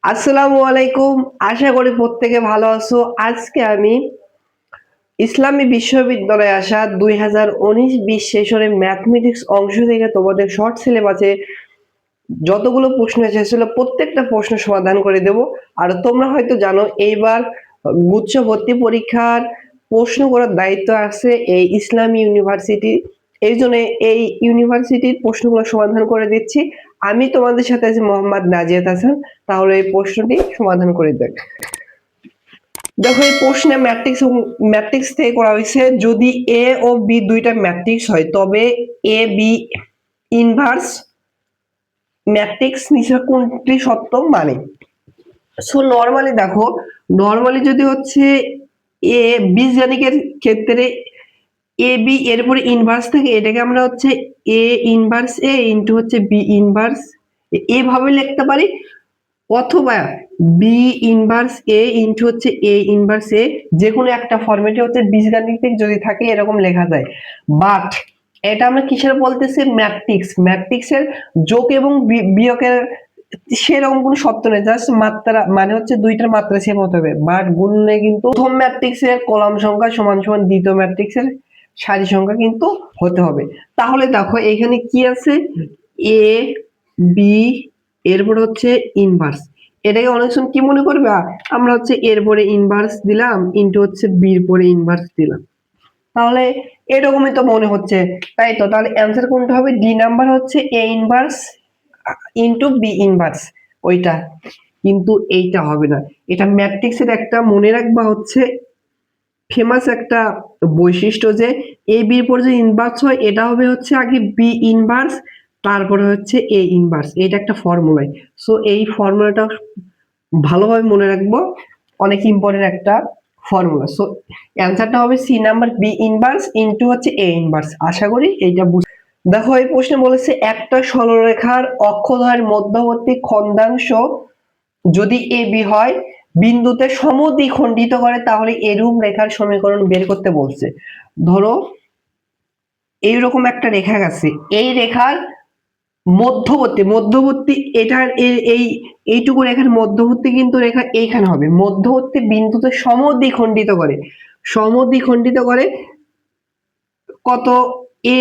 আসসালামু আলাইকুম। আশা করি প্রত্যেকে ভালো আছো। আজকে আমি ইসলামী বিশ্ববিদ্যালয়ে আসা 2019-20 সেশনের ম্যাথমেটিক্স অংশ থেকে তোমাদের শর্ট সিলেবাসে যতগুলো প্রশ্ন এসেছিল প্রত্যেকটা প্রশ্ন সমাধান করে দেব। আর তোমরা হয়তো জানো এইবার গুচ্ছ ভর্তি পরীক্ষার প্রশ্ন করার দায়িত্ব আছে এই ইসলামী ইউনিভার্সিটি। এই জন্য এই ইউনিভার্সিটির প্রশ্নগুলো সমাধান করে দিচ্ছি। আমি তোমাদের সাথে আছি মোহাম্মদ নাজিয়াত হাসান। তাহলে এই প্রশ্নটি সমাধান করে দেখ। দেখো এই প্রশ্নে ম্যাট্রিক্স থেকে করা হয়েছে, যদি এ ও বি দুইটা ম্যাট্রিক্স হয় তবে এ বি ইনভার্স ম্যাট্রিক্স নিচে কোনটি সত্য মানে। সো নরমালি যদি হচ্ছে এ বীজগণিতের ক্ষেত্রে এ বি এরপরে ইনভার্স থাকে, এটাকে আমরা হচ্ছে এ ইনভার্স এ ইনটু হচ্ছে বি ইনভার্স এভাবে লিখতে পারি, অথবা বি ইনভার্স এ ইনটু হচ্ছে এ ইনভার্স এ, যে কোনো একটা ফরম্যাটে হচ্ছে বীজগাণিতিক যদি থাকে এরকম লেখা যায়। বাট এটা আমরা কিসের বলতেছি, ম্যাট্রিক্সের যোগ এবং বিয়োগের সেরকম কোনো শর্ত নেই, জাস্ট মাত্রা মানে হচ্ছে দুইটার মাত্রা সেম হতে হবে। বাট গুণনে কিন্তু প্রথম ম্যাট্রিক্সের কলাম সংখ্যা সমান সমান দ্বিতীয় ম্যাট্রিক্সের সারি সংখ্যা কিন্তু হতে হবে। তাহলে দেখো এখানে কি আছে, এ বি এরপর হচ্ছে ইনভার্স। এটাকে অনেক সময় কি মনে করবে, আমরা হচ্ছে এর পরে ইনভার্স দিলাম ইনটু হচ্ছে বির পরে ইনভার্স দিলাম, তাহলে এরকমই তো মনে হচ্ছে, তাই তো। তাহলে অ্যান্সার কোনটা হবে, ডি নাম্বার হচ্ছে A inverse into B inverse ওইটা, কিন্তু এইটা হবে না। এটা ম্যাট্রিক্সের একটা মনে রাখবা হচ্ছে ফেমাস একটা বৈশিষ্ট্য, যে এ বির পর যে ইনভার্স হয় এটা হবে হচ্ছে আগে বি ইনভার্স, তারপরে হচ্ছে এ ইনভার্স। এটা একটা ফর্মুলা। সো এই ফর্মুলাটা ভালোভাবে মনে রাখবো, অনেক ইম্পর্টেন্ট একটা ফর্মুলা। সো অ্যান্সারটা হবে C number B inverse into হচ্ছে এ ইনভার্স। আশা করি এইটা দেখো এই প্রশ্নে বলেছে একটা সরলরেখার অক্ষদ্বয়ের মধ্যবর্তী খন্ডাংশ যদি এ বি হয়, বিন্দুতে সমদ্বিখণ্ডিত করে, তাহলে এরূপ রেখার সমীকরণ বের করতে বলছে। ধরো এইরকম একটা রেখা আছে, এই রেখার মধ্যবর্তী এটার এই এইটুকু রেখার মধ্যবর্তী কিন্তু রেখা এইখানে হবে, মধ্যবর্তী বিন্দুতে সমদ্বিখণ্ডিত করে কত, এ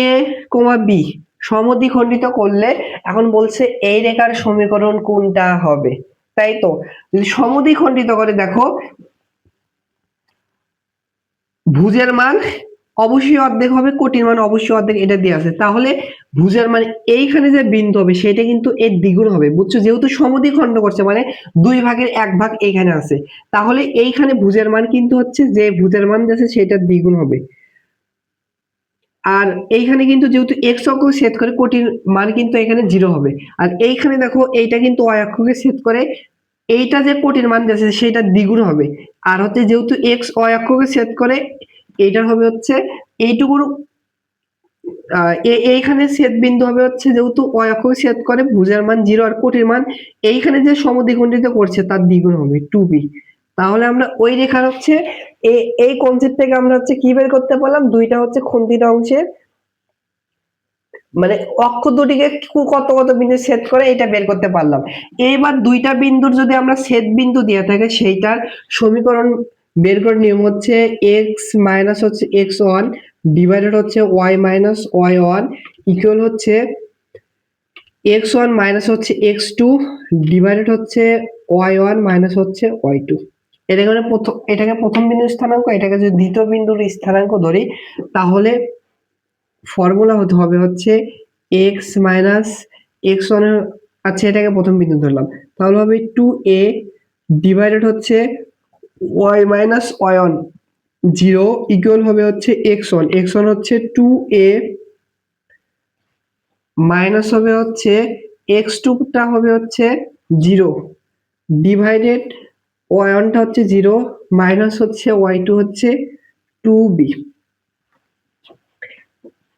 কমা বি সমদ্বিখণ্ডিত করলে এখন বলছে এই রেখার সমীকরণ কোনটা হবে, তাই তো। যদি সমদ্বিখণ্ডিত করে দেখো ভুজের মান অবশ্যই অর্ধেক হবে, কোটির মান অবশ্যই অর্ধেক, এটা দিয়ে আছে। তাহলে ভুজের মান এইখানে যে বিন্দু হবে সেটা কিন্তু এর দ্বিগুণ হবে, বুঝছো, যেহেতু সমদ্বিখণ্ড করছে মানে দুই ভাগের এক ভাগ এইখানে আছে, তাহলে এইখানে ভুজের মান কিন্তু হচ্ছে যে ভুজের মান আছে সেটার দ্বিগুণ হবে। আর এইখানে কিন্তু যেহেতু এক্স অক্ষ ছেদ করে কোটির মান কিন্তু এখানে 0 হবে। আর এইখানে দেখো এইটা কিন্তু ওয়াই অক্ষকে ছেদ করে, এইটা যে কোটির মান আছে সেটা দ্বিগুণ হবে। আর হচ্ছে যেহেতু এক্স ওয়াই অক্ষকে ছেদ করে, এইটার হবে হচ্ছে এইটুকুর এইখানে ছেদ বিন্দু হবে হচ্ছে, যেহেতু ওয়াই অক্ষকে ছেদ করে ভুজের মান 0 আর কোটির মান এইখানে যে সমদ্বিখণ্ডিত করছে তার দ্বিগুণ হবে 2b। তাহলে আমরা ওই রেখার হচ্ছে এই কনসেপ্ট থেকে আমরা হচ্ছে কি বের করতে পারলাম, দুইটা হচ্ছে খন্ডিত অংশের মানে অক্ষ দুটিকে কত কত বিন্দু ছেদ করে এটা বের করতে পারলাম। এইবার দুইটা বিন্দুর যদি আমরা ছেদ বিন্দু দিয়ে থাকে সেইটার সমীকরণ বের করার নিয়ম হচ্ছে এক্স মাইনাস হচ্ছে এক্স ওয়ান ডিভাইডেড হচ্ছে y minus y one equal হচ্ছে এক্স ওয়ান মাইনাস হচ্ছে এক্স টু ডিভাইডেড হচ্ছে ওয়াই ওয়ান মাইনাস হচ্ছে ওয়াই টু। এটাকে প্রথম বিন্দুর স্থানাঙ্ক, এটাকে যদি দ্বিতীয় বিন্দুর স্থানাঙ্ক ধরি, তাহলে ফর্মুলা হতে হবে হচ্ছে এক্স মাইনাস এক্স ওয়ান, আচ্ছা এটাকে প্রথম বিন্দু ধরলাম, তাহলে হবে 2a ডিভাইডেড হচ্ছে y minus y one 0 equal হবে হচ্ছে এক্স ওয়ান হচ্ছে 2a মাইনাস হবে হচ্ছে এক্স টুটা হবে হচ্ছে 0 ডিভাইডেড ওয়াই ওয়ানটা হচ্ছে 0 মাইনাস হচ্ছে ওয়াই টু হচ্ছে 2b।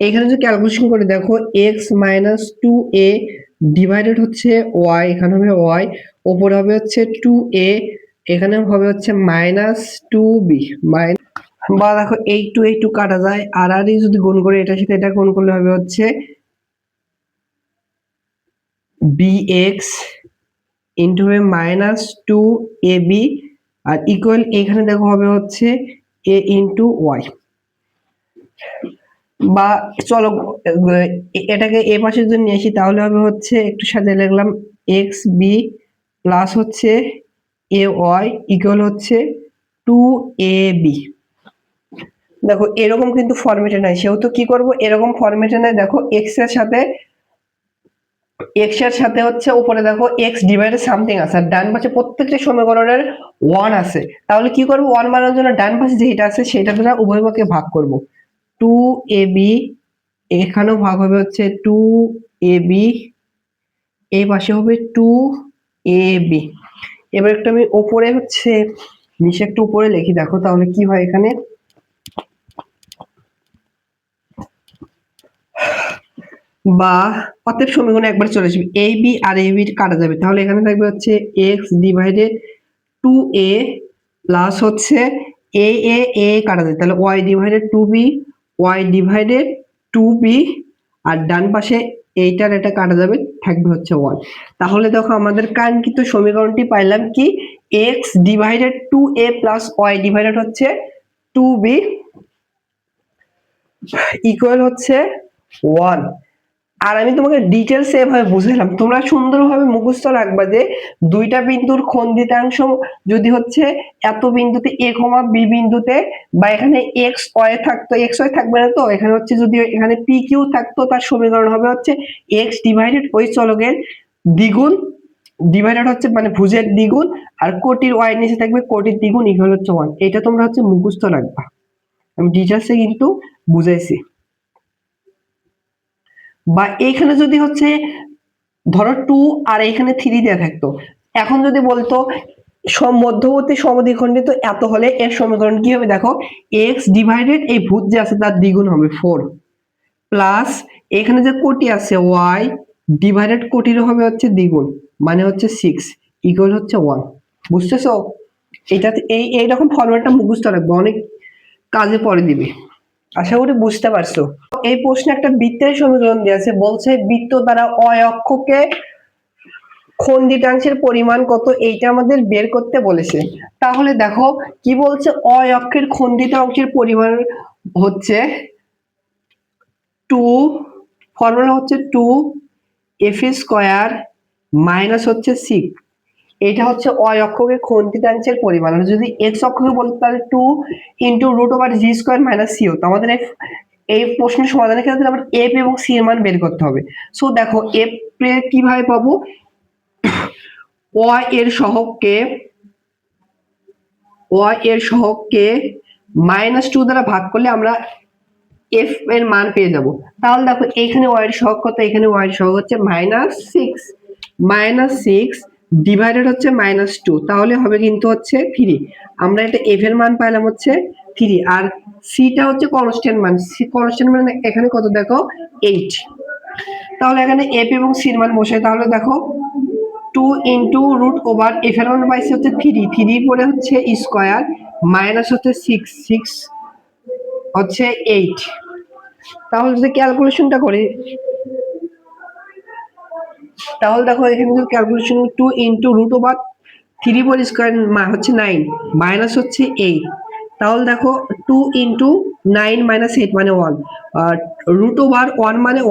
এখানে যদি ক্যালকুলেশন করে দেখো এক্স মাইনাস 2a ডিভাইডেড হচ্ছে ওয়াই, এখানে হবে ওয়াই, ওপরে হবে হচ্ছে 2a, এখানে হবে হচ্ছে মাইনাস 2b বা দেখো এই টু কাটা যায়, আর আর যদি গুণ করে এটার সাথে এটা গুণ করলে হবে হচ্ছে bx ইন্টু হবে -2ab আর ইকুয়াল এখানে দেখো হবে হচ্ছে a ইন্টু ওয়াই। বা চলো এটাকে এ পাশে যদি নিয়ে আসি তাহলে হবে হচ্ছে একটু সাথে লিখলাম এক্স বি প্লাস হচ্ছে এ ওয়াই ইকুয়াল হচ্ছে 2ab। দেখো এরকম কিন্তু ফরম্যাটে নাই, সেহেতু কি করব, এরকম ফরম্যাটে নাই। দেখো এক্স এর সাথে হচ্ছে উপরে দেখো এক্স ডিভাইডেড সামথিং আছে, আর ডান পাশে প্রত্যেকটা সমীকরণের 1 আছে। তাহলে কি করব, 1 বানানোর জন্য ডান পাশে যেটা আছে সেটা দ্বারা উভয় পক্ষে ভাগ করব। 2ab এখানেও ভাগ হবে হচ্ছে 2ab, এই পাশে হবে 2ab। এবার একটু আমি উপরে হচ্ছে নিচে একটু উপরে লিখি, দেখো তাহলে কি হয় এখানে। বা অতএব সমীকরণে একবার চলে আসবে A B R A B কাটা যাবে, তাহলে এখানে থাকবে হচ্ছে এক্স ডিভাইডেড 2a প্লাস হচ্ছে এ এ এ কাটা যাবে, তাহলে y divided 2b, y divided 2b, আর ডান পাশে এইটার এটা কাটা যাবে, থাকবে হচ্ছে 1। তাহলে দেখো আমাদের কাঙ্ক্ষিত সমীকরণটি পাইলাম কি, x divided 2a plus y divided হচ্ছে 2b ইকুয়াল হচ্ছে 1। আর আমি তোমাকে ডিটেলস এভাবে বুঝাইলাম, তোমরা সুন্দরভাবে মুখস্থ রাখবা যে দুইটা বিন্দুর খন্ডিতাংশ যদি হচ্ছে এত বিন্দুতে a, b বিন্দুতে, বা এখানে x y থাকতো, x y থাকবে না, তো এখানে হচ্ছে যদি এখানে p q থাকতো, তার সমীকরণ হবে হচ্ছে x ডিভাইডেড ওই চলকের দ্বিগুণ ডিভাইডেড হচ্ছে মানে ভুজের দ্বিগুণ, আর কোটির y নিচে থাকবে কোটির দ্বিগুণ ইকুয়াল হচ্ছে 1। এটা তোমরা হচ্ছে মুখস্থ রাখবা, আমি ডিটেলসে কিন্তু বুঝাইছি। বা এইখানে যদি হচ্ছে ধরো 2 আর এখানে 3 দেয়া থাকতো, এখন যদি বলতো মধ্যবর্তী সমদ্বিখণ্ডিত এত হলে এর সমীকরণ কি হবে, দেখো x ডিভাইডেড এই ভুজ যে আছে তার দ্বিগুণ হবে 4 প্লাস এখানে যে কোটি আছে y ডিভাইডেড কোটির হবে হচ্ছে দ্বিগুণ মানে হচ্ছে 6 ইকুয়াল হচ্ছে 1। বুঝতেছো? এটা এইরকম ফরম্যাটটা মুখস্থ রাখবো, অনেক কাজে পড়ে দিবে। আশা করি বুঝতে পারছো। এই প্রশ্নে একটা বৃত্তের সমীকরণ দেওয়া আছে, বলছে বৃত্ত দ্বারা অয় অক্ষকে খন্ডিতাংশের পরিমাণ কত, এইটা আমাদের বের করতে বলেছে। তাহলে দেখো কি বলছে, অয় অক্ষের খন্ডিত অংশের পরিমাণ হচ্ছে 2, ফর্মুলা হচ্ছে 2f স্কয়ার মাইনাস হচ্ছে 6। এটা হচ্ছে অয় অক্ষকে খন্ডিতাংশের পরিমাণ, আর যদি x অক্ষকে বলতে তাহলে 2 ইনটু রুট ওভার জি স্কয়ার মাইনাস সি। তো আমাদের এই প্রশ্নের সমাধানের ক্ষেত্রে আমরা f এবং c এর মান বের করতে হবে। সো দেখো f কিভাবে পাবো, y এর সহগকে -2 দ্বারা ভাগ করলে আমরা f এর মান পেয়ে যাব। তাহলে দেখো এইখানে y এর সহগ কত, এখানে y এর সহগ হচ্ছে -6 ডিভাইডেড হচ্ছে -2, তাহলে হবে কিন্তু হচ্ছে 3। আমরা এটা f এর মান পাইলাম হচ্ছে 3, আর c টা হচ্ছে কনস্ট্যান্ট মান, এখানে কত দেখো 8। তাহলে এখানে f এবং c এর মান বসাই, তাহলে দেখো 2 ইনটু রুট ওভার f এর মান পাইছি হচ্ছে 3 পরে হচ্ছে স্কয়ার মাইনাস হচ্ছে 6 হচ্ছে 8। তাহলে যদি ক্যালকুলেশনটা করি, তাহলে দেখো এখানে যদি ক্যালকুলেশন 2 ইনটু রুট ওভার 3 পর স্কয়ার হচ্ছে 9 মাইনাস হচ্ছে 8। তাহলে দেখো 2 ইনটু 9 মাইনাস 8 মানে 1, আর রুট ওভার 1 মানে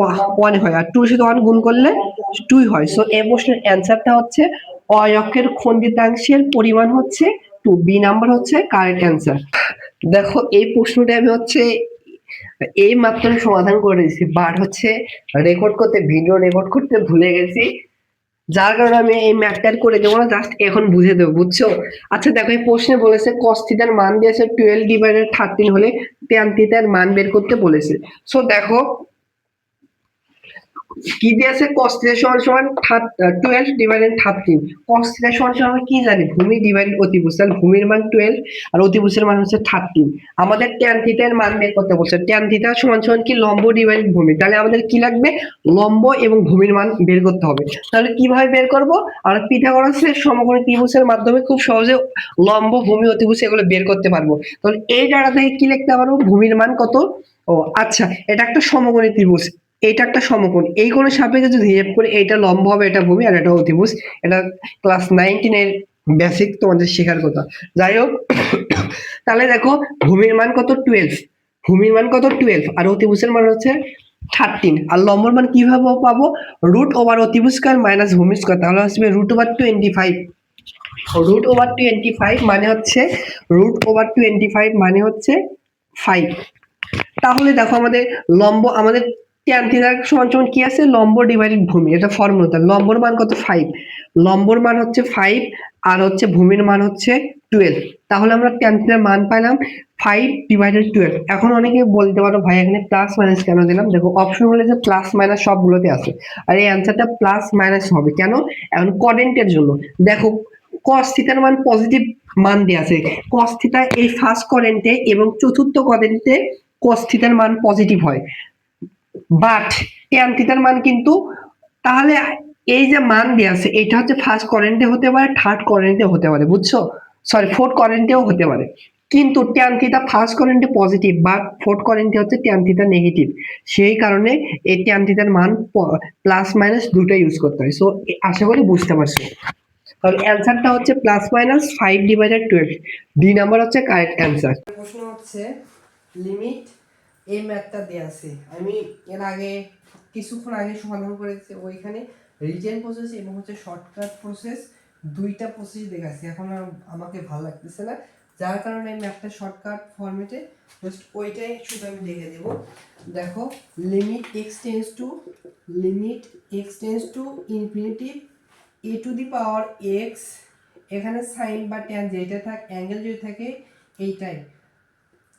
1 হয়, আর 2 এর সাথে 1 গুণ করলে 2 হয়। সো এই প্রশ্নের অ্যানসারটা হচ্ছে অয় অক্ষের খন্ডিতাংশের পরিমাণ হচ্ছে 2, বি নাম্বার হচ্ছে কারেক্ট অ্যানসার। দেখো এই প্রশ্নটা আমি হচ্ছে এই মাত্র সমাধান করেছি, বাট হচ্ছে ভিডিও রেকর্ড করতে ভুলে গেছি, যার কারণে আমি এই ম্যাথটা করে দেবো না, জাস্ট এখন বুঝে দেবো, বুঝছো? আচ্ছা দেখো এই প্রশ্নে বলেছে cos থিটার মান দিয়েছে 12 ডিভাইডেড 13 হলে tan থিটার মান বের করতে বলেছে। সো দেখো কি দিয়েছে, cos থিটা সমান সমান 12 ডিভাইডেড 13। cos থিটা সমান সমান আমরা কি জানি, ভূমি ডিভাইডেড অতিভুজ, তাহলে ভূমির মান 12 আর অতিভুজের মান হচ্ছে 13। আমাদের tan থিটা এর মান বের করতে বলছে, tan থিটা সমান সমান কি লম্ব ডিভাইডেড ভূমি, তাহলে আমাদের কি লাগবে, লম্ব এবং ভূমির মান বের করতে হবে। তাহলে কিভাবে বের করব, আমরা পিথাগোরাসের সমকোণী ত্রিভুজের মাধ্যমে খুব সহজে লম্ব ভূমি অতিভুজ এগুলো বের করতে পারবো। তাহলে এই ডাটা থেকে কি লিখতে পারবো, ভূমির মান কত। ও আচ্ছা, এটা একটা সমকোণী ত্রিভুজ, এটা একটা সমকোণ, এই কোণের সাপেক্ষে যদি হিসাব করি এটা লম্ব হবে, এটা ভূমি আর এটা অতিভুজ। এটা ক্লাস 19 এর বেসিক তোমাদের শেখার কথা। যাই হোক, তাহলে দেখো ভূমির মান কত 12, ভূমির মান কত 12 আর অতিভুজের মান হচ্ছে 13, আর লম্বর মান কিভাবে পাবো, রুট ওভার অতিভুজ স্কয়ার মাইনাস ভূমি স্কয়ার, তাহলে আসবে রুট ওভার 25। রুট ওভার 25 মানে হচ্ছে রুট ওভার 25 মানে হচ্ছে 5। তাহলে দেখো আমাদের লম্ব, আমাদের tan থিটা সমান সমান কি আছে, লম্ব ডিভাইডেড ভূমি, এটা ফর্মুলা। লম্বর মান কত 5, লম্বর মান হচ্ছে 5 আর হচ্ছে ভূমির মান হচ্ছে 12। তাহলে আমরা tan থিটার মান পাইলাম 5 ডিভাইডেড 12। এখন অনেকে বলতে পারো ভাই এখানে প্লাস মাইনাস কেন দিলাম, দেখো অপশন গুলো যে প্লাস মাইনাস সবগুলোতে আছে, আর এই অ্যানসারটা প্লাস মাইনাস হবে কেন, এখন কোয়াড্রেন্টের জন্য। দেখো cos থিটার মান পজিটিভ মান দেয়া আছে, cos থিটা এই ফার্স্ট কোয়াড্রেন্টে এবং চতুর্থ কোয়াড্রেন্টে cos থিটার মান পজিটিভ হয়, বাট tan থিটার মান কিন্তু, তাহলে এই যে মান দেয়া আছে এটা হচ্ছে ফার্স্ট কোয়াড্রেন্টে হতে পারে, থার্ড কোয়াড্রেন্টে হতে পারে, বুঝছো, সরি ফোর্থ কোয়াড্রেন্টেও হতে পারে, কিন্তু tan থিটা ফার্স্ট কোয়াড্রেন্টে পজিটিভ বা ফোর্থ কোয়াড্রেন্টে হচ্ছে tan থিটা নেগেটিভ, সেই কারণে এই tan থিটার মান প্লাস মাইনাস দুটো ইউজ করতে হয়। সো আশা করি বুঝতে পারছো। তাহলে অ্যানসারটা হচ্ছে plus minus 5 divided 12, D number হচ্ছে কারেক্ট অ্যানসার। প্রশ্ন হচ্ছে লিমিট, এই ম্যাথটা দেয়া আছে, আমি এর আগে কিছুক্ষণ আগে সমাধান করেছি, ওইখানে রিটেন প্রসেস এবং হচ্ছে শর্টকাট প্রসেস দুইটা প্রসেস দেখাচ্ছি, এখন আর আমাকে ভালো লাগতেছে না, যার কারণে আমি একটা শর্টকাট ফরম্যাটে জাস্ট ওইটাই শুধু আমি দেখে দেব। দেখো limit x tends to infinity a to the power x, এখানে সাইন বা ট্যান যেটা থাক, অ্যাঙ্গেল যদি থাকে এইটাই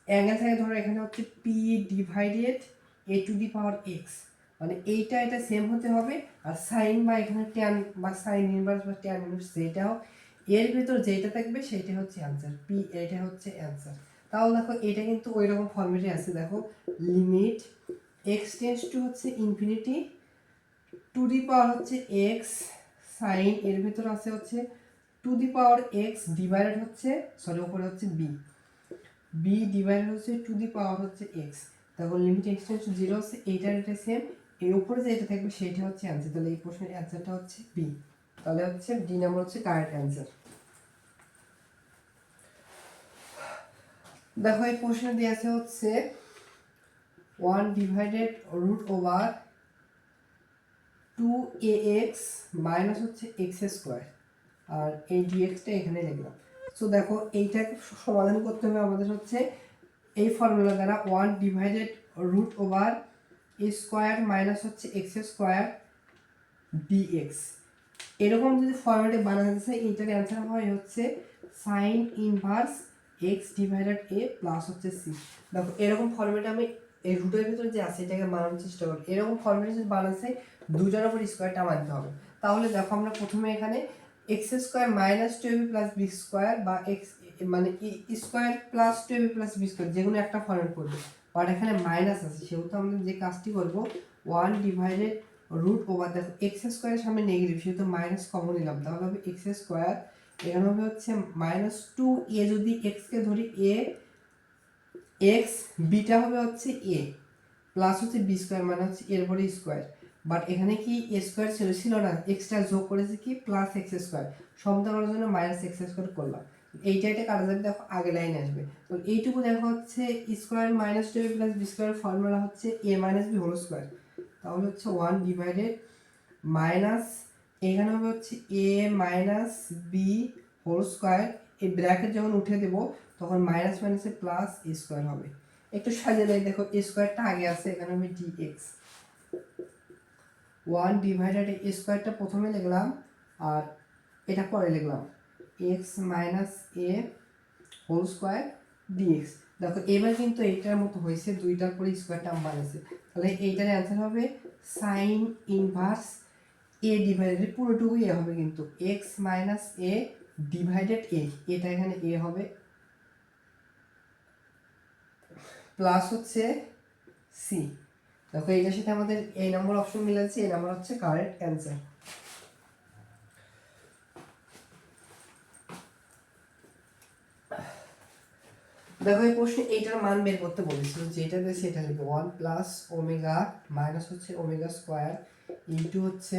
অ্যাঙ্গেল থাকে, ধরো এখানে হচ্ছে p divided a to the power x, মানে এইটা এটা সেম হতে হবে, আর সাইন বা এখানে ট্যান বা সাইন ইনভার্স বা ট্যান ইনভার্স যেটা হোক, এর ভিতর যেটা থাকবে সেটা হচ্ছে অ্যানসার, p এটা হচ্ছে অ্যানসার। তাহলে দেখো এটা কিন্তু ওই রকম ফর্মেটে আছে, দেখো লিমিট x টেন্ডস টু হচ্ছে ইনফিনিটি টু দি পাওয়ার হচ্ছে x সাইন, এর ভিতর আছে হচ্ছে to the power x divided হচ্ছে, সরি উপরে হচ্ছে b ডিভাইডেড হচ্ছে টু দি পাওয়ার হচ্ছে x। তখন লিমিট x টেন্ডস টু 0 হচ্ছে এইটার এটা সেম, এর উপরে যেটা থাকবে সেটা হচ্ছে অ্যানসার, তাহলে এই প্রশ্নের অ্যানসারটা হচ্ছে b, তাহলে হচ্ছে ডি নাম্বার হচ্ছে কারেক্ট অ্যানসার। দেখো এই প্রশ্নে দেয়া আছে হচ্ছে 1 divided root over 2ax minus হচ্ছে x স্কয়ার, আর এই ডিএক্সটা এখানে লিখলাম। সো দেখো এইটাকে সমাধান করতে হবে আমাদের হচ্ছে এই ফর্মুলা দ্বারা 1 divided root over a square minus হচ্ছে x স্কয়ার dx, এরকম যদি ফর্মেটে বানাতে চাই এইটার অ্যান্সার হয় হচ্ছে sign inverse x divided a plus হচ্ছে c। দেখো এরকম ফর্মেটে আমি এই রুটের ভিতরে যে আছে এটাকে বানানোর চেষ্টা করি, এরকম ফর্মেটে যদি বানাতে দুইটার উপর স্কয়ারটা মানতে হবে। তাহলে দেখো আমরা প্রথমে এখানে x square minus 2ab plus b square বা x মানে square plus 2ab plus b square যেকোনো একটা ফর্মেট করব, বাট এখানে মাইনাস আছে সেহেতু আমরা যে কাজটি করব 1 ডিভাইডেড রুট ওভার, দেখো x স্কয়ারের সামনে নেগেটিভ সেহেতু মাইনাস কমন নিলাম, তাহলে হবে x স্কয়ার, এখানে হবে হচ্ছে মাইনাস 2a, যদি x কে ধরি a x, বিটা হবে হচ্ছে a প্লাস হচ্ছে b স্কয়ার মানে হচ্ছে এর পরে স্কয়ার, বাট এখানে কি a স্কয়ার ছিল না, এক্সট্রা যোগ করেছে কি প্লাস x স্কয়ার, সমতা করার জন্য মাইনাস x স্কয়ার করলাম, এইটা এটা কাটা যাবে, দেখো আগে লাইন আসবে, তো এইটুকু দেখো হচ্ছে square minus 2a plus b square formula হচ্ছে a minus b whole square, তাহলে হচ্ছে 1 ডিভাইডেড মাইনাস এখানে হবে হচ্ছে a minus b whole square, এই ব্র্যাকেট যখন উঠে দেব তখন মাইনাস মাইনাসে প্লাস a স্কয়ার হবে, একটু সাজিয়ে দেই, দেখো a স্কয়ারটা আগে আছে, এখানে হবে dx, 1 ডিভাইডেড a স্কয়ারটা প্রথমে লিখলাম আর এটা পরে লিখলাম x minus a whole square dx। দেখো এবার কিন্তু এইটার মতো হয়েছে, দুইটার পরে স্কয়ারটা বানাইছে, তাহলে এইটার অ্যান্সার হবে সাইন ইনভার্স a ডিভাইডেড পুরোটুকুই a হবে, কিন্তু x minus a divided a, এটা এখানে a হবে প্লাস হচ্ছে c। দেখো এইটার সাথে আমাদের এই নাম্বার অপশন মিলেছে, এই নাম্বার হচ্ছে কারেক্ট অ্যান্সার। দেখো এই প্রশ্নে এইটার মান বের করতে বলেছিল, যেটা দিয়েছে এটা লিখবে 1 প্লাস ওমেগা মাইনাস হচ্ছে ওমেগা স্কোয়ার ইন্টু হচ্ছে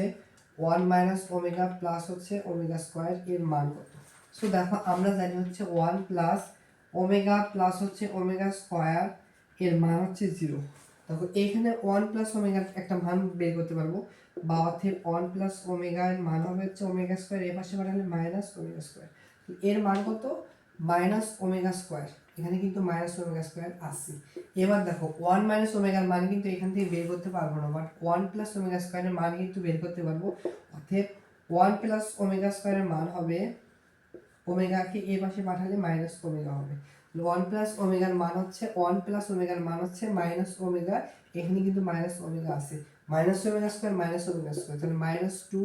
1 মাইনাস ওমেগা প্লাস হচ্ছে ওমেগা স্কোয়ার এর মান কত। সো দেখো আমরা জানি হচ্ছে 1 প্লাস ওমেগা প্লাস হচ্ছে ওমেগা স্কোয়ার এর মান হচ্ছে 0। দেখো এইখানে 1 প্লাস ওমেগার একটা মান বের করতে পারবো, বা অর্থাৎ 1 প্লাস ওমেগা এর মান হবে হচ্ছে ওমেগা স্কোয়ার, এর পাশে বাড়ালে মাইনাস ওমেগা স্কোয়ার, এর মান কত মাইনাস ওমেগা স্কোয়ার। এখানে কিন্তু মাইনাস ওমেগা স্কোয়ার আসছে। এবার দেখো 1 মাইনাস ওমেগার মান কিন্তু এখান থেকে বের করতে পারবো না, বাট 1 প্লাস ওমেগা স্কোয়ারের মান কিন্তু বের করতে পারবো। অর্থাৎ 1 প্লাস ওমেগা স্কোয়ারের মান হবে, ওমেগাকে এই পাশে পাঠালে মাইনাস ওমেগা হবে। 1 প্লাস ওমেগার মান হচ্ছে 1 প্লাস ওমেগার মান হচ্ছে মাইনাস ওমেগা, এখানে কিন্তু মাইনাস ওমেগা আছে, minus omega square minus omega square, তাহলে মাইনাস 2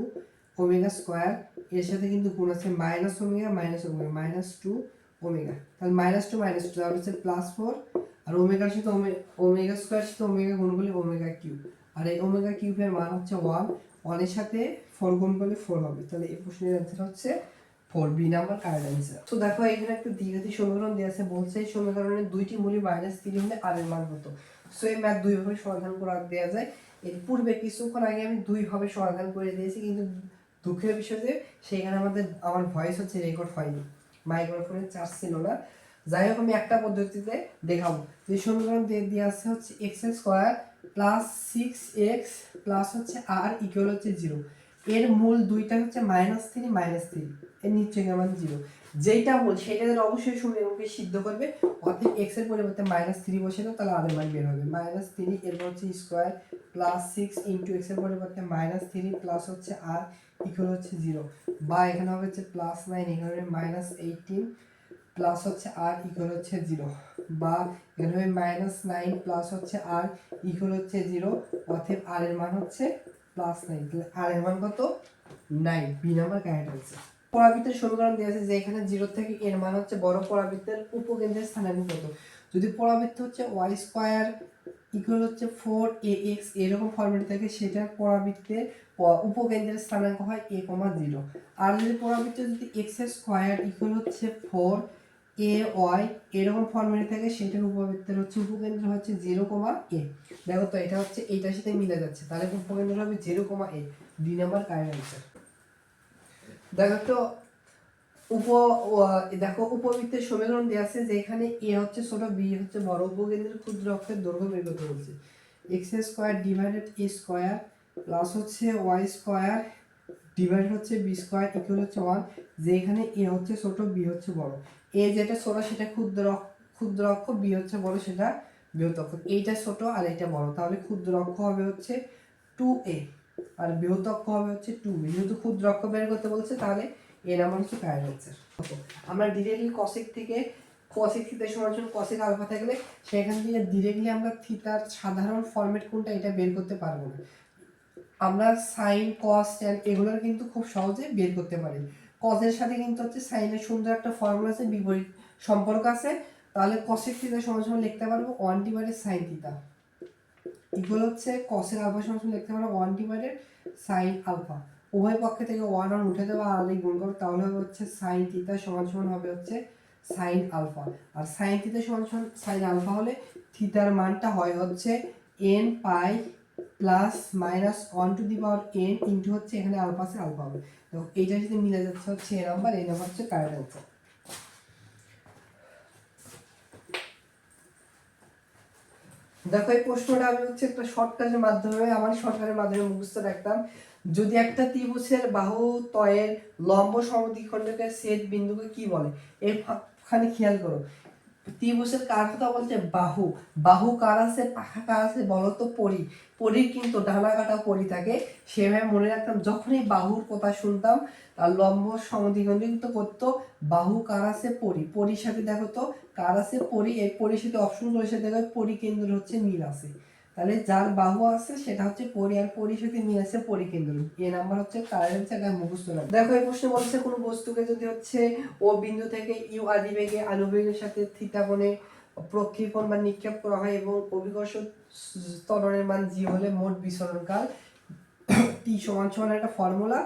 ওমেগা স্কোয়ার, এর সাথে কিন্তু গুণ আছে মাইনাস ওমেগা মাইনাস 2 ওমেগা, তাহলে মাইনাস 2 তাহলে হচ্ছে প্লাস 4, আর ওমেগার সাথে ওমেগা স্কোয়ার সাথে ওমেগা গুণ করলে ওমেগা কিউব, আর এই ওমেগা কিউবের মান হচ্ছে 1 এর সাথে 4 গুণ করলে 4 হবে। তাহলে এই প্রশ্নের অ্যান্সার হচ্ছে 4, বি নাম্বার কারেক্ট অ্যান্সার। তো দেখো এখানে একটা দ্বিঘাতী সমীকরণ দেওয়া আছে, বলছে এই সমীকরণের দুইটি মূলই -3 হলে আর এর মান কত। সো এই ম্যাথ দুই ভাবে সমাধান করা দেওয়া যায়। এর পূর্বে কিছুক্ষণ আগে আমি দুই ভাবে সমাধান করে দিয়েছি, কিন্তু দুঃখের বিষয় যে সেখানে আমার ভয়েস হচ্ছে রেকর্ড হয়নি, মাইক্রোফোনের চার্জ ছিল না। যাই হোক আমি একটা পদ্ধতিতে দেখাবো। যে সমীকরণ দেওয়া আছে হচ্ছে x square plus 6x plus হচ্ছে আর ইকুয়াল হচ্ছে 0, এর মূল দুইটা হচ্ছে -3 এর নিচে মান 0, যেটা মূল সেটা অবশ্যই সমীকরণকে সিদ্ধ করবে। অর্থাৎ x এর পরিবর্তে -3 বসে দাও, তাহলে আর এর মান বের হবে -3 এর হচ্ছে স্কোয়ার প্লাস 6 ইনটু x এর পরিবর্তে -3 প্লাস হচ্ছে আর ইকুয়াল হচ্ছে 0, বা এখানে হবে হচ্ছে +9, এখানে হবে -18 প্লাস হচ্ছে আর ইকুয়াল হচ্ছে 0, বা এখানে হবে -9 প্লাস হচ্ছে আর ইকুয়াল হচ্ছে 0, অতএব আর এর মান হচ্ছে +9, তাহলে আর এর মান কত 9, বি নাম্বার কারেক্ট আনসার। পরাবৃত্তের সমীকরণ দেওয়া আছে যে এখানে 0 থেকে এর মান হচ্ছে বড় পরাবৃত্তের উপকেন্দ্রের স্থানাঙ্ক কত। যদি পরাবৃত্ত হচ্ছে y স্কয়ার ইকুয়াল হচ্ছে 4ax এরকম ফরম্যাট থাকে, সেটার পরাবৃত্তের উপকেন্দ্রের স্থানাঙ্ক হয় a, 0। আর যদি পরাবৃত্ত যদি x স্কয়ার ইকুয়াল হচ্ছে 4ay এরকম ফরম্যাটে থাকে, সেটার উপবৃত্তের হচ্ছে উপকেন্দ্র হচ্ছে 0, a। দেখো তো এটা হচ্ছে এইটার সাথে মিলে যাচ্ছে, তাহলে উপকেন্দ্র হবে 0, a, দুই নাম্বার কারেক্ট आंसर। দেখো তো দেখো উপবৃত্তের সমীকরণ দেওয়া আছে যে এখানে a হচ্ছে ছোট, b হচ্ছে বড়, উপকেন্দ্রের ক্ষুদ্র অক্ষের দৈর্ঘ্য বের করতে বলছে। x square divided a square plus হচ্ছে y স্কয়ার ডিভাইডেড হচ্ছে b স্কয়ার ইকুয়াল হচ্ছে 1, যে এখানে a হচ্ছে ছোট, b হচ্ছে বড়। a যেটা ছোট সেটা ক্ষুদ্র অক্ষ, b হচ্ছে বড় সেটা বৃহৎ অক্ষ। এইটা ছোট আর এটা বড়, তাহলে ক্ষুদ্র অক্ষ হবে হচ্ছে 2a আর বৃহৎ অক্ষ হবে হচ্ছে 2b। যেহেতু ক্ষুদ্র অক্ষ বের করতে বলছে, তাহলে এর নাম হচ্ছে কারেক্ট आंसर। আমরা ডিরেক্টলি cosec থেকে cosec থিটা সমান cosec আলফা থাকলে সেখান থেকে ডিরেক্টলি আমরা থিটার সাধারণ ফরম্যাট কোনটা এটা বের করতে পারবো না। আমরা sin cos tan এগুলোর কিন্তু খুব সহজে বের করতে পারি। cos এর সাথে কিন্তু হচ্ছে sin এর সুন্দর একটা ফর্মুলা আছে, বিপরীত সম্পর্ক আছে। তাহলে cosec থিটা সমান লিখতে পারবো 1 ডিভাইডেড sin থিটা ইকুয়াল হচ্ছে cos এর আলফা সমান লিখতে পারবো 1 ডিভাইডেড sin আলফা। উভয় পক্ষ থেকে 1 আর উঠে দেওয়া আর গুণ করো, তাহলে হবে হচ্ছে sin থিটা সমান হবে হচ্ছে sin আলফা। আর sin থিটা সমান sin আলফা হলে থিটার মানটা হয় হচ্ছে n pi plus minus 1 to the power n into হচ্ছে এখানে আলফা আছে, আলফা হবে। তো এইটার সাথে মিলে যাচ্ছে হচ্ছে এই নাম্বার হচ্ছে কারেক্ট आंसर। দেখো এই প্রশ্নটা আমি হচ্ছে একটা শর্টকাটের মাধ্যমে মুখস্থ রাখতাম। যদি একটা ত্রিভুজের বাহু ত্বয়ের লম্ব সমদ্বিখণ্ডকে ছেদ বিন্দুকে কি বলে, এখানে খেয়াল করো ত্রিভুজের কার কথা বলছে, বাহু। বাহু কার আছে, পাখা কার আছে বলো তো, পরীর কিন্তু ডানা কাটা পরি থাকে। সেভাবে মনে রাখতাম, যখনই বাহুর কথা শুনতাম তার লম্ব সমদ্বিখণ্ডিত করতো। বাহু কার আছে, পরির সাথে দেখো তো কার আছে, এই পরির সাথে অপশন গুলোর সাথে দেখো পরিকেন্দ্র হচ্ছে মিল আছে, তাহলে যার বাহু আছে সেটা হচ্ছে পরি, আর পরির সাথে মিল আছে পরিকেন্দ্র। এ নাম্বার হচ্ছে কারেন্ট জায়গায় মুখস্থ রাখবে। দেখো এই প্রশ্নে বলছে কোন বস্তুকে যদি হচ্ছে ও বিন্দু থেকে ইউ আদি বেগে আনুবেগের সাথে থিটা কোণে প্রক্ষেপণ বা নিক্ষেপ করা হয় এবং অভিকর্ষ ত্বরণের মান জি হলে মোট বিচরণকাল টি সমান একটা formula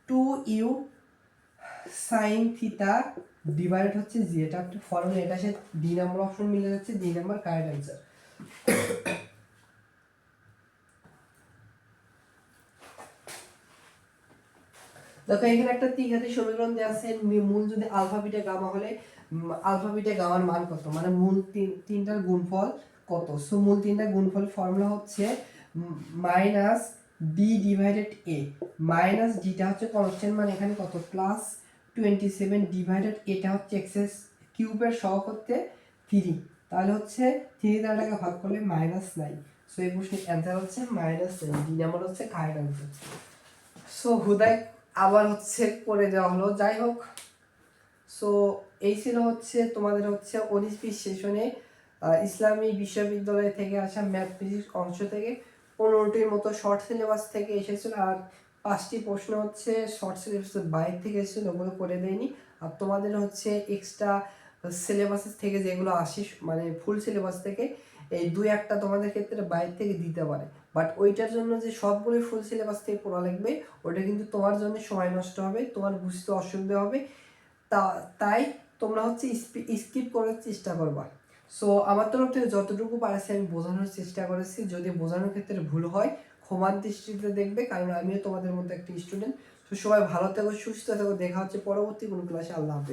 2u sine theta divided হচ্ছে জি, এটা একটা ফর্মুলা, এটা সে ডি নাম্বার অপশন মিলে যাচ্ছে, ডি নাম্বার কারেক্ট অ্যান্সার। দেখো এখানে একটা ত্রিঘাতী সমীকরণ দেওয়া আছে, মূল যদি আলফা বিটা গামা হলে আলফা বিটা গামার মান কত, মানে মূল তিনটার গুণফল কত। সো মূল তিনটার গুণফল ফর্মুলা হচ্ছে মাইনাস ডি ডিভাইডেড এ, মাইনাস ডিটা হচ্ছে কনস্ট্যান্ট, মানে এখানে কত প্লাস 27 ডিভাইডেড এটা হচ্ছে এক্সেস কিউবের সহগ করতে 3, তাহলে হচ্ছে 3 দ্বারা ভাগ করলে -9। সো এই প্রশ্নের অ্যান্সার হচ্ছে -9, ডি নাম্বার হচ্ছে কারেক্ট অ্যান্সার। সো হুদাই আবার হচ্ছে করে দেওয়া হলো, যাই হোক। সো এই ছিল হচ্ছে তোমাদের হচ্ছে 19-20 সেশনে ইসলামী বিশ্ববিদ্যালয় থেকে আসা ম্যাথ ফিজিক্স অংশ থেকে 15টির মতো শর্ট সিলেবাস থেকে এসেছিল, আর 5টি প্রশ্ন হচ্ছে শর্ট সিলেবাসের বাইরে থেকে এসেছিল, ওগুলো করে দেয়নি। আর তোমাদের হচ্ছে এক্সট্রা সিলেবাসের থেকে যেগুলো আসে, মানে ফুল সিলেবাস থেকে এই 2-1টা তোমাদের ক্ষেত্রে বাইরে থেকে দিতে পারে, বাট ওইটার জন্য যে সবগুলো ফুল সিলেবাস থেকে পড়া লাগবে, ওটা কিন্তু তোমার জন্য সময় নষ্ট হবে, তোমার বুঝতে অসুবিধা হবে, তাই তোমরা হচ্ছে স্কিপ করার চেষ্টা করবা। সো আমার তরফ থেকে যতটুকু পারছি আমি বোঝানোর চেষ্টা করেছি, যদি বোঝানোর ক্ষেত্রে ভুল হয় ক্ষমার দৃষ্টিতে দেখবে, কারণ আমিও তোমাদের মধ্যে একটা স্টুডেন্ট। তো সবাই ভালো থেকো, সুস্থ থেকো, দেখা হচ্ছে পরবর্তী কোনো ক্লাসে। আল্লাহ হাফেজ।